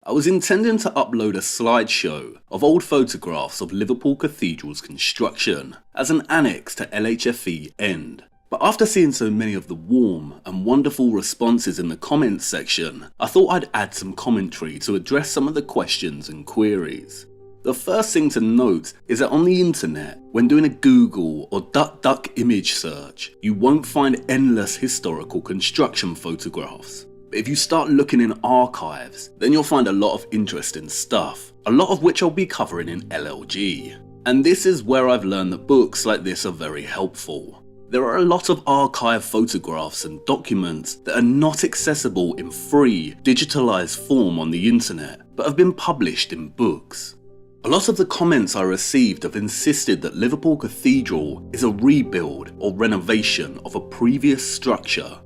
I was intending to upload a slideshow of old photographs of Liverpool Cathedral's construction as an annex to LHFE End. But after seeing so many of the warm and wonderful responses in the comments section, I thought I'd add some commentary to address some of the questions and queries. The first thing to note is that on the internet, when doing a Google or DuckDuck image search, you won't find endless historical construction photographs. But if you start looking in archives, then you'll find a lot of interesting stuff, a lot of which I'll be covering in LLG. And this is where I've learned that books like this are very helpful. There are a lot of archive photographs and documents that are not accessible in free, digitalized form on the internet, but have been published in books. A lot of the comments I received have insisted that Liverpool Cathedral is a rebuild or renovation of a previous structure.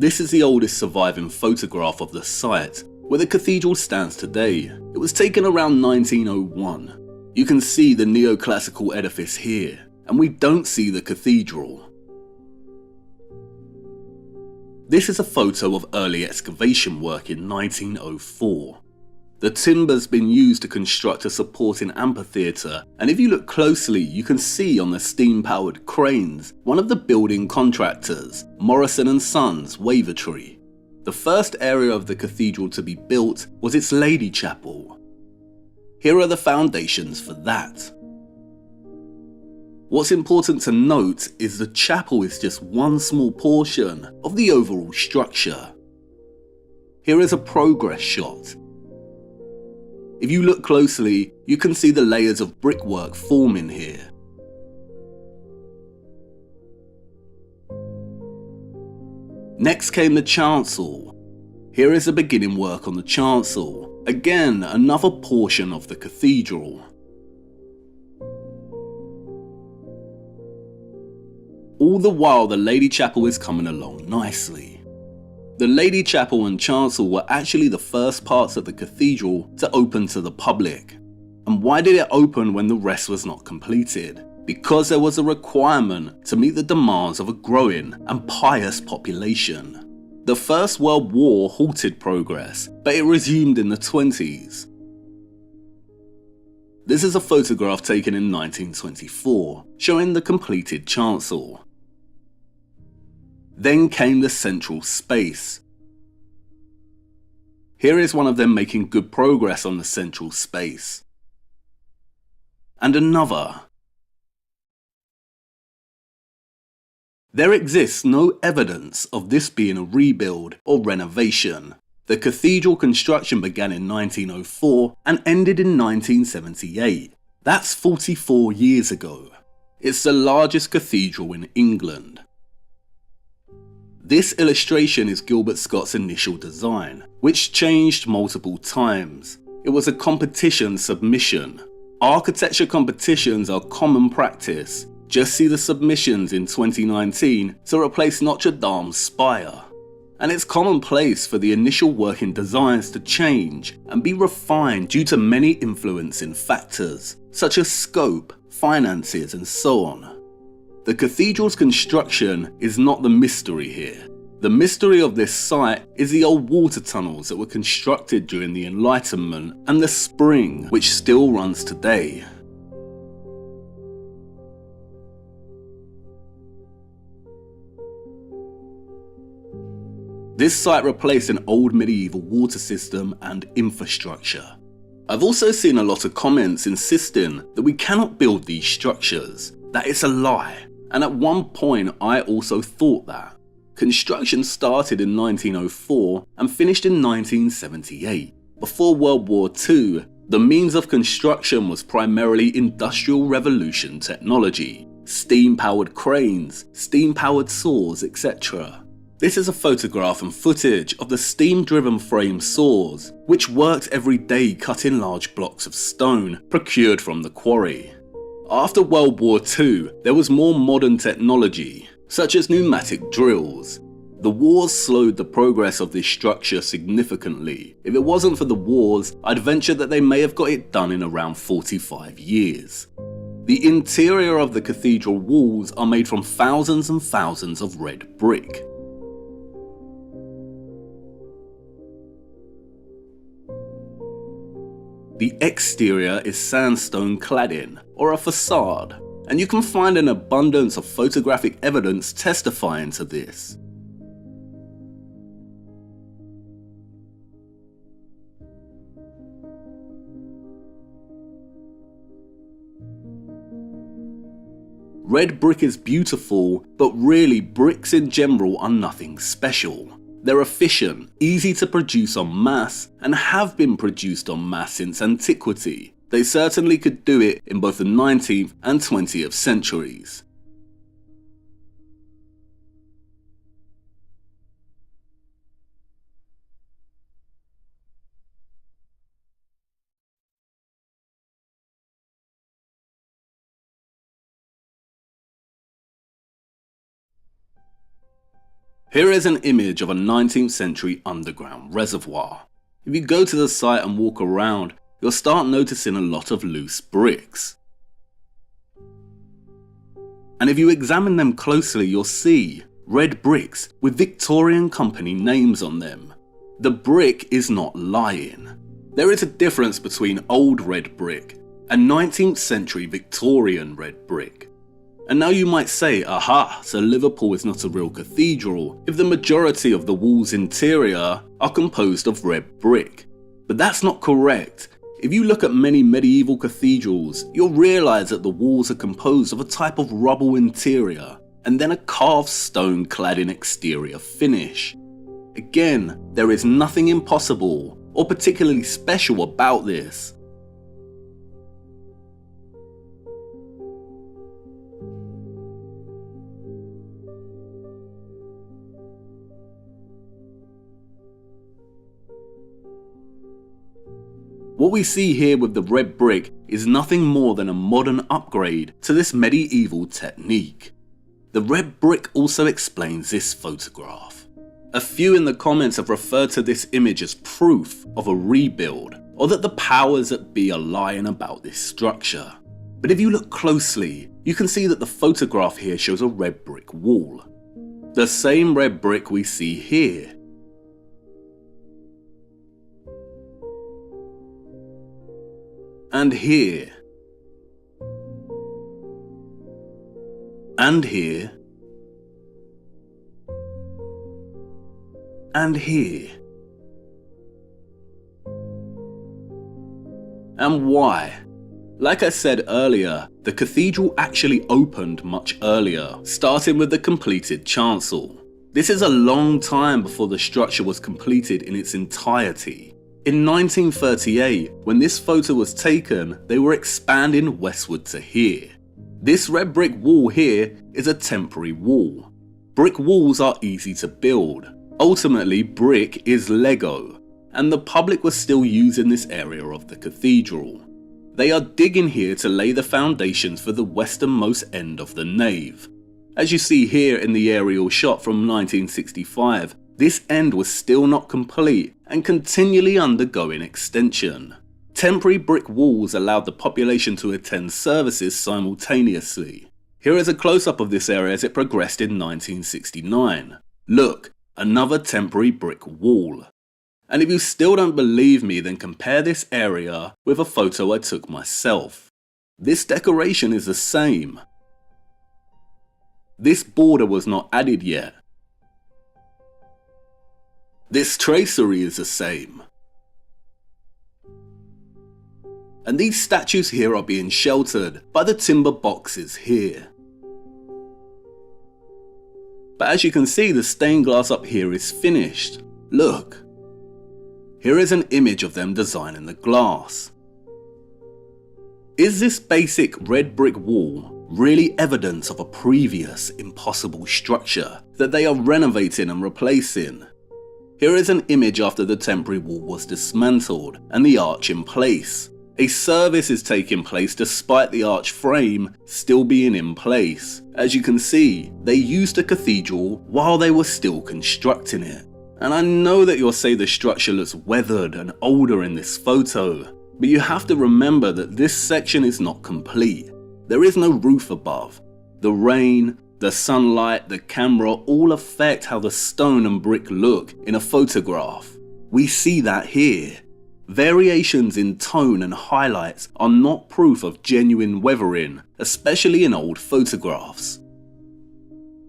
This is the oldest surviving photograph of the site, where the cathedral stands today. It was taken around 1901. You can see the neoclassical edifice here, and we don't see the cathedral. This is a photo of early excavation work in 1904. The timber's been used to construct a supporting amphitheatre, and if you look closely you can see on the steam-powered cranes one of the building contractors, Morrison & Sons, Wavertree. The first area of the cathedral to be built was its Lady Chapel. Here are the foundations for that. What's important to note is the chapel is just one small portion of the overall structure. Here is a progress shot. If you look closely, you can see the layers of brickwork forming here. Next came the chancel. Here is the beginning work on the chancel, again another portion of the cathedral. All the while the Lady Chapel is coming along nicely. The Lady Chapel and chancel were actually the first parts of the cathedral to open to the public. And why did it open when the rest was not completed? Because there was a requirement to meet the demands of a growing and pious population. The First World War halted progress, but it resumed in the 20s. This is a photograph taken in 1924, showing the completed chancel. Then came the central space. Here is one of them making good progress on the central space. And another. There exists no evidence of this being a rebuild or renovation. The cathedral construction began in 1904 and ended in 1978. That's 44 years ago. It's the largest cathedral in England. This illustration is Gilbert Scott's initial design, which changed multiple times. It was a competition submission. Architecture competitions are common practice. Just see the submissions in 2019 to replace Notre Dame's spire. And it's commonplace for the initial working designs to change and be refined due to many influencing factors, such as scope, finances, and so on. The cathedral's construction is not the mystery here. The mystery of this site is the old water tunnels that were constructed during the Enlightenment and the spring which still runs today. This site replaced an old medieval water system and infrastructure. I've also seen a lot of comments insisting that we cannot build these structures, that it's a lie. And at one point I also thought that. Construction started in 1904 and finished in 1978. Before World War II, the means of construction was primarily Industrial Revolution technology, steam-powered cranes, steam-powered saws, etc. This is a photograph and footage of the steam-driven frame saws, which worked every day cutting large blocks of stone procured from the quarry. After World War II, there was more modern technology, such as pneumatic drills. The wars slowed the progress of this structure significantly. If it wasn't for the wars, I'd venture that they may have got it done in around 45 years. The interior of the cathedral walls are made from thousands and thousands of red brick. The exterior is sandstone cladding, or a facade, and you can find an abundance of photographic evidence testifying to this. Red brick is beautiful, but really bricks in general are nothing special. They're efficient, easy to produce en masse, and have been produced en masse since antiquity. They certainly could do it in both the 19th and 20th centuries. Here is an image of a 19th century underground reservoir. If you go to the site and walk around, you'll start noticing a lot of loose bricks. And if you examine them closely, you'll see red bricks with Victorian company names on them. The brick is not lying. There is a difference between old red brick and 19th century Victorian red brick. And now you might say, aha, so Liverpool is not a real cathedral if the majority of the wall's interior are composed of red brick. But that's not correct. If you look at many medieval cathedrals, you'll realise that the walls are composed of a type of rubble interior and then a carved stone cladding exterior finish. Again, there is nothing impossible or particularly special about this. What we see here with the red brick is nothing more than a modern upgrade to this medieval technique. The red brick also explains this photograph. A few in the comments have referred to this image as proof of a rebuild, or that the powers that be are lying about this structure. But if you look closely, you can see that the photograph here shows a red brick wall. The same red brick we see here. And here. And here. And here. And why? Like I said earlier, the cathedral actually opened much earlier, starting with the completed chancel. This is a long time before the structure was completed in its entirety. In 1938, when this photo was taken, they were expanding westward to here. This red brick wall here is a temporary wall. Brick walls are easy to build. Ultimately, brick is Lego, and the public was still using this area of the cathedral. They are digging here to lay the foundations for the westernmost end of the nave. As you see here in the aerial shot from 1965, this end was still not complete and continually undergoing extension. Temporary brick walls allowed the population to attend services simultaneously. Here is a close-up of this area as it progressed in 1969. Look, another temporary brick wall. And if you still don't believe me, then compare this area with a photo I took myself. This decoration is the same. This border was not added yet. This tracery is the same. And these statues here are being sheltered by the timber boxes here. But as you can see, the stained glass up here is finished. Look. Here is an image of them designing the glass. Is this basic red brick wall really evidence of a previous impossible structure that they are renovating and replacing? Here is an image after the temporary wall was dismantled and the arch in place. A service is taking place despite the arch frame still being in place. As you can see, they used the cathedral while they were still constructing it. And I know that you'll say the structure looks weathered and older in this photo, but you have to remember that this section is not complete. There is no roof above. The rain, the sunlight, the camera all affect how the stone and brick look in a photograph. We see that here. Variations in tone and highlights are not proof of genuine weathering, especially in old photographs.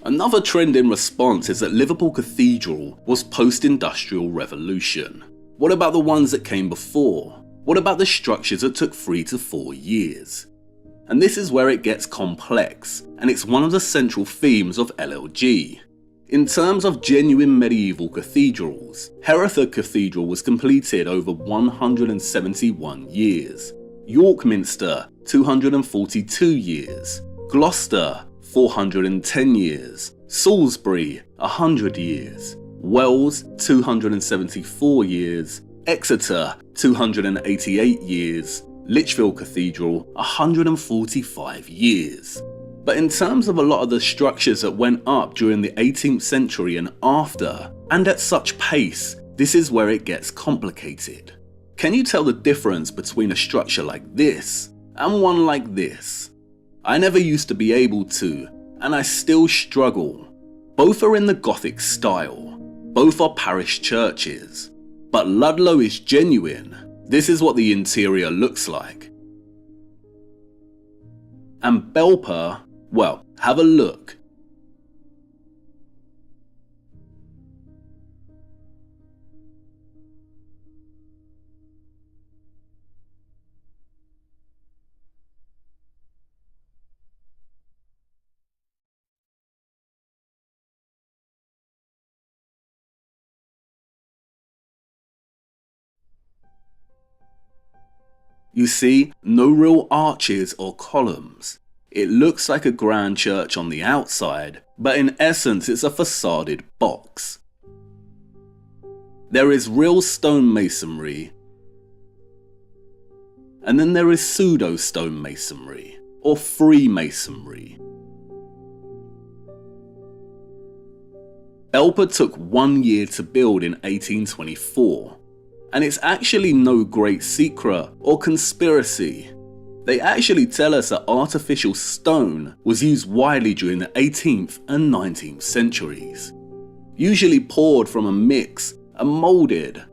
Another trend in response is that Liverpool Cathedral was post-industrial revolution. What about the ones that came before? What about the structures that took 3 to 4 years? And this is where it gets complex, and it's one of the central themes of LLG. In terms of genuine medieval cathedrals, Hereford Cathedral was completed over 171 years, York Minster 242 years, Gloucester 410 years, Salisbury 100 years, Wells 274 years, Exeter 288 years, Lichfield Cathedral 145 years. But in terms of a lot of the structures that went up during the 18th century and after, and at such pace, this is where it gets complicated. Can you tell the difference between a structure like this and one like this? I never used to be able to, and I still struggle. Both are in the Gothic style, both are parish churches, but Ludlow is genuine. This is what the interior looks like. And Belper, well, have a look. You see, no real arches or columns. It looks like a grand church on the outside, but in essence it's a facaded box. There is real stone masonry, and then there is pseudo stone masonry, or Freemasonry. Belper took 1 year to build in 1824. And it's actually no great secret or conspiracy. They actually tell us that artificial stone was used widely during the 18th and 19th centuries, usually poured from a mix and moulded.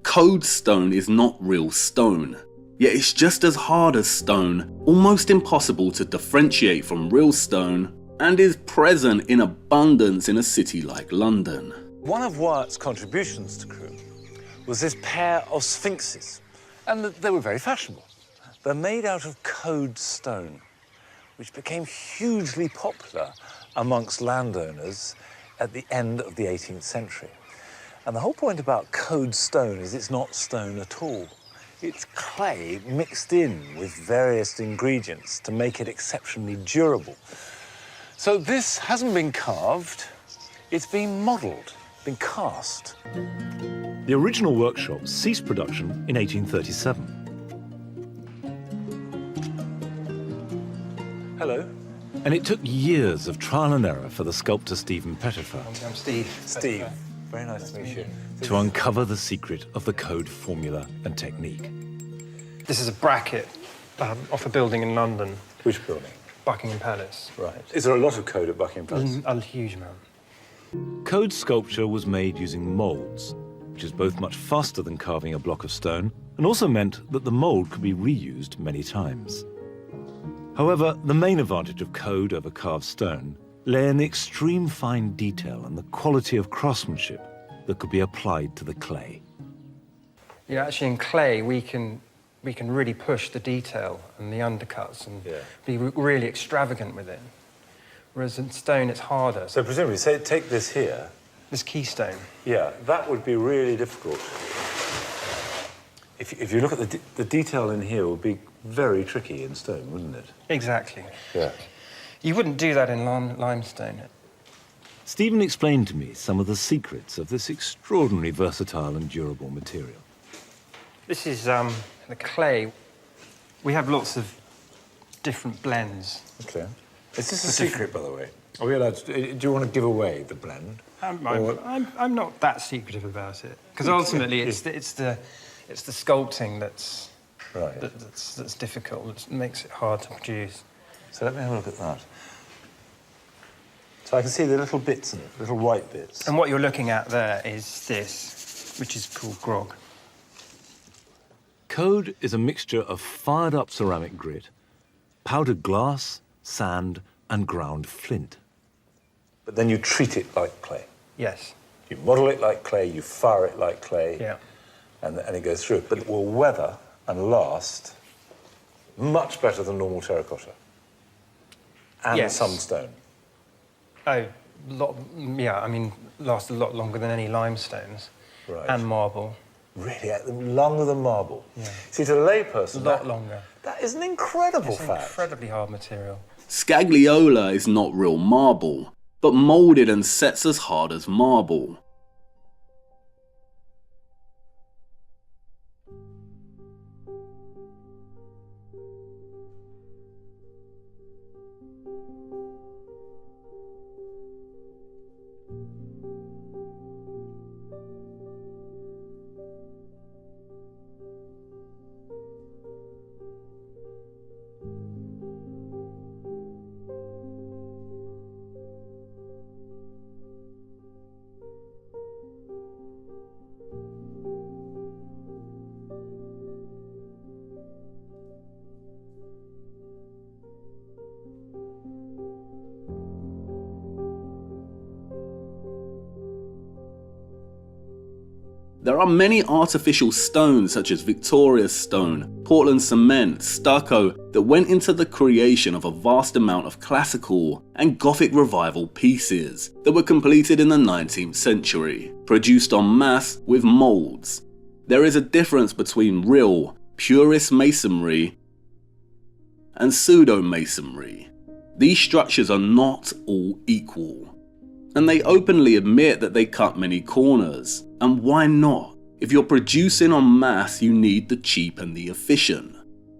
Code stone is not real stone, yet it's just as hard as stone, almost impossible to differentiate from real stone, and is present in abundance in a city like London. One of Wyatt's contributions to Crewe was this pair of sphinxes, and they were very fashionable. They're made out of code stone, which became hugely popular amongst landowners at the end of the 18th century. And the whole point about code stone is it's not stone at all. It's clay mixed in with various ingredients to make it exceptionally durable. So this hasn't been carved, it's been modelled, been cast. The original workshop ceased production in 1837. Hello. And it took years of trial and error for the sculptor Stephen Pettifer I'm Steve. Steve, very nice to meet you. to uncover the secret of the code formula and technique. This is a bracket off a building in London, Which building? Buckingham Palace. Right. Is there a lot of code at Buckingham Palace? A huge amount. Code sculpture was made using moulds, which is both much faster than carving a block of stone and also meant that the mould could be reused many times. However, the main advantage of code over carved stone lay in the extreme fine detail and the quality of craftsmanship that could be applied to the clay. You know, actually in clay we can really push the detail and the undercuts and be really extravagant with it. Whereas in stone it's harder. So presumably, say, take this here. This keystone. Yeah, that would be really difficult. If you look at the detail in here, would be very tricky in stone, wouldn't it? Exactly. Yeah. You wouldn't do that in limestone. Stephen explained to me some of the secrets of this extraordinarily versatile and durable material. This is the clay. We have lots of different blends. Okay. Is this a secret, by the way? Are we allowed to, do you want to give away the blend? I'm not that secretive about it because ultimately it's the sculpting that's Right. that's difficult. That makes it hard to produce. So let me have a look at that. So I can see the little bits in it, little white bits. And what you're looking at there is this, which is called grog. code is a mixture of fired-up ceramic grit, powdered glass, sand, and ground flint. But then you treat it like clay. Yes. You model it like clay, you fire it like clay, Yeah. and it goes through. But it will weather and last much better than normal terracotta. And Yes. some stone. Oh, yeah, I mean, lasts a lot longer than any limestones. Right. And marble. Really, longer than marble. Yeah. See, to a layperson, A lot longer. that is an incredible It's an fact. incredibly hard material. Scagliola is not real marble, but moulded and sets as hard as marble. There are many artificial stones such as Victoria stone, Portland cement, stucco that went into the creation of a vast amount of classical and Gothic revival pieces that were completed in the 19th century, produced en masse with moulds. There is a difference between real, purist masonry and pseudo-masonry. These structures are not all equal. And they openly admit that they cut many corners. And why not? If you're producing en masse, you need the cheap and the efficient.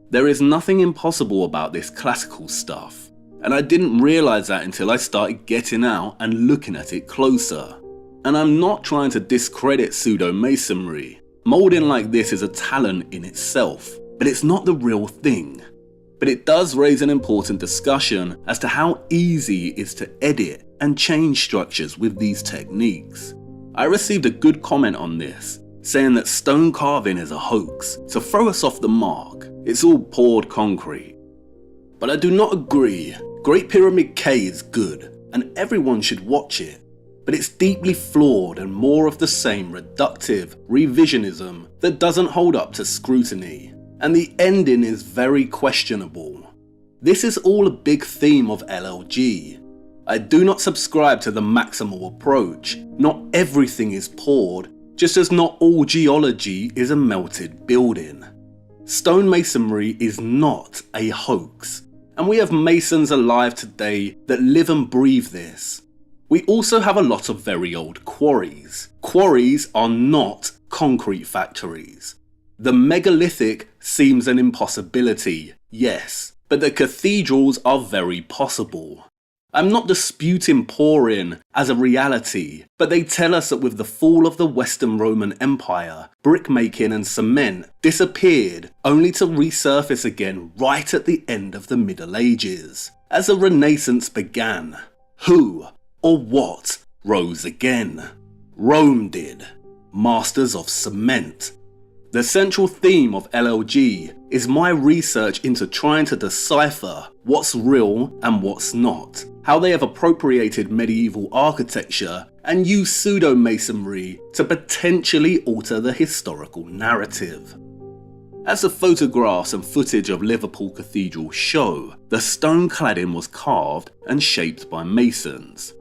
There is nothing impossible about this classical stuff. And I didn't realize that until I started getting out and looking at it closer. And I'm not trying to discredit pseudo-masonry. Moulding like this is a talent in itself, but it's not the real thing. But it does raise an important discussion as to how easy it is to edit and change structures with these techniques. I received a good comment on this, saying that stone carving is a hoax to throw us off the mark. It's all poured concrete. But I do not agree. Great Pyramid K is good, and everyone should watch it. But it's deeply flawed and more of the same reductive revisionism that doesn't hold up to scrutiny. And the ending is very questionable. This is all a big theme of LLG. I do not subscribe to the maximal approach. Not everything is poured, just as not all geology is a melted building. Stonemasonry is not a hoax, and we have masons alive today that live and breathe this. We also have a lot of very old quarries. Quarries are not concrete factories. The megalithic seems an impossibility, yes, but the cathedrals are very possible. I'm not disputing pouring as a reality, but they tell us that with the fall of the Western Roman Empire, brickmaking and cement disappeared only to resurface again right at the end of the Middle Ages, as the Renaissance began. Who or what rose again? Rome did. Masters of cement. The central theme of LLG is my research into trying to decipher what's real and what's not, how they have appropriated medieval architecture and used pseudo-masonry to potentially alter the historical narrative. As the photographs and footage of Liverpool Cathedral show, the stone cladding was carved and shaped by masons.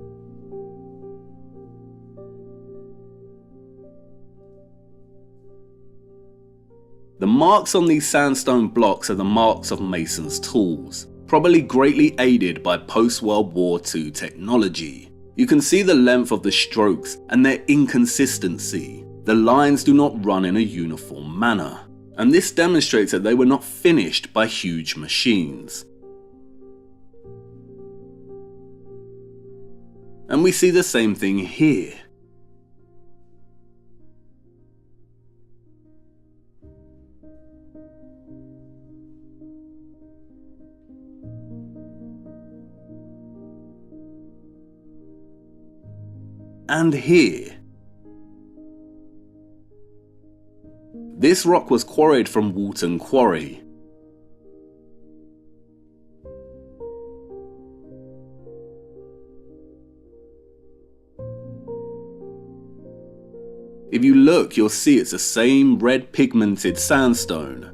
The marks on these sandstone blocks are the marks of masons' tools, probably greatly aided by post-World War II technology. You can see the length of the strokes and their inconsistency. The lines do not run in a uniform manner, and this demonstrates that they were not finished by huge machines. And we see the same thing here. And here. This rock was quarried from Walton Quarry. If you look, you'll see it's the same red pigmented sandstone.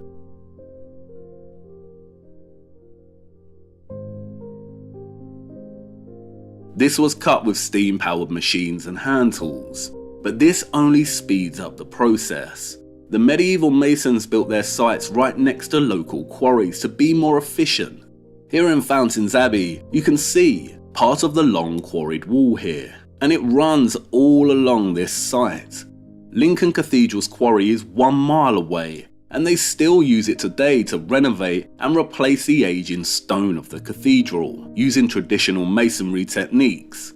This was cut with steam-powered machines and hand tools, but this only speeds up the process. The medieval masons built their sites right next to local quarries to be more efficient. Here in Fountains Abbey, you can see part of the long quarried wall here, and it runs all along this site. Lincoln Cathedral's quarry is 1 mile away, and they still use it today to renovate and replace the aging stone of the cathedral, using traditional masonry techniques.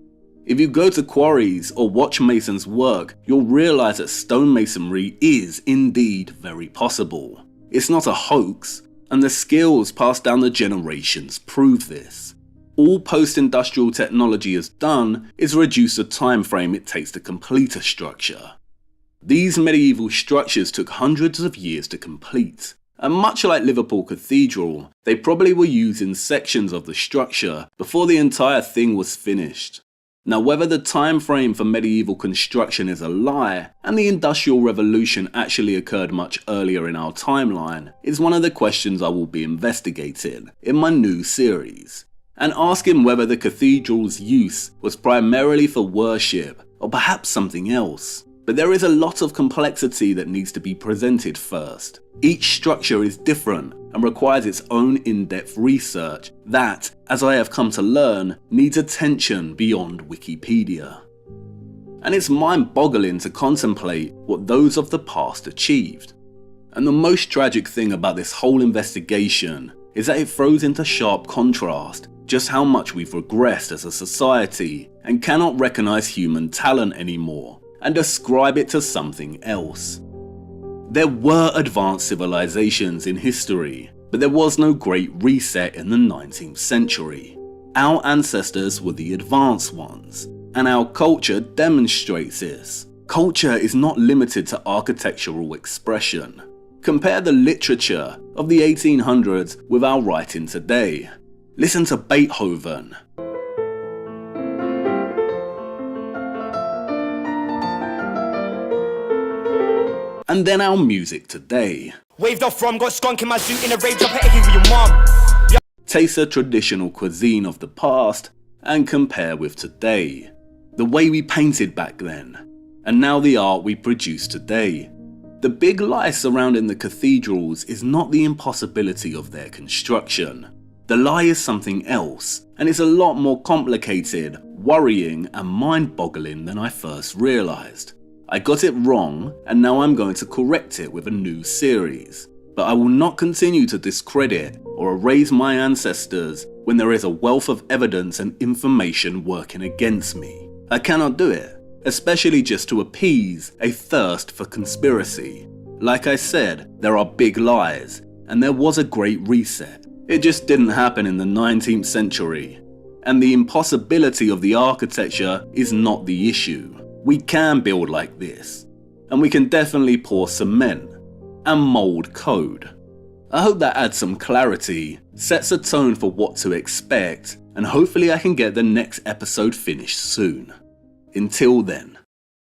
If you go to quarries or watch masons work, you'll realise that stonemasonry is indeed very possible. It's not a hoax, and the skills passed down the generations prove this. All post-industrial technology has done is reduce the time frame it takes to complete a structure. These medieval structures took hundreds of years to complete, and much like Liverpool Cathedral, they probably were used in sections of the structure before the entire thing was finished. Now, whether the time frame for medieval construction is a lie and the Industrial Revolution actually occurred much earlier in our timeline is one of the questions I will be investigating in my new series, and asking whether the cathedral's use was primarily for worship or perhaps something else. But there is a lot of complexity that needs to be presented first. Each structure is different and requires its own in-depth research that, as I have come to learn, needs attention beyond Wikipedia. And it's mind-boggling to contemplate what those of the past achieved. And the most tragic thing about this whole investigation is that it throws into sharp contrast just how much we've regressed as a society and cannot recognize human talent anymore and ascribe it to something else. There were advanced civilizations in history, but there was no Great Reset in the 19th century. Our ancestors were the advanced ones, and our culture demonstrates this. Culture is not limited to architectural expression. Compare the literature of the 1800s with our writing today. Listen to Beethoven. And then our music today. Waved off from, got skunk in my suit in a rave jumper eggy with your mom. Taste the traditional cuisine of the past and compare with today. The way we painted back then, and now the art we produce today. The big lie surrounding the cathedrals is not the impossibility of their construction. The lie is something else, and it's a lot more complicated, worrying, and mind-boggling than I first realised. I got it wrong, and now I'm going to correct it with a new series. But I will not continue to discredit or erase my ancestors when there is a wealth of evidence and information working against me. I cannot do it, especially just to appease a thirst for conspiracy. Like I said, there are big lies, and there was a Great Reset. It just didn't happen in the 19th century. And the impossibility of the architecture is not the issue. We can build like this, and we can definitely pour cement and mold code. I hope that adds some clarity, sets a tone for what to expect, and hopefully I can get the next episode finished soon. Until then.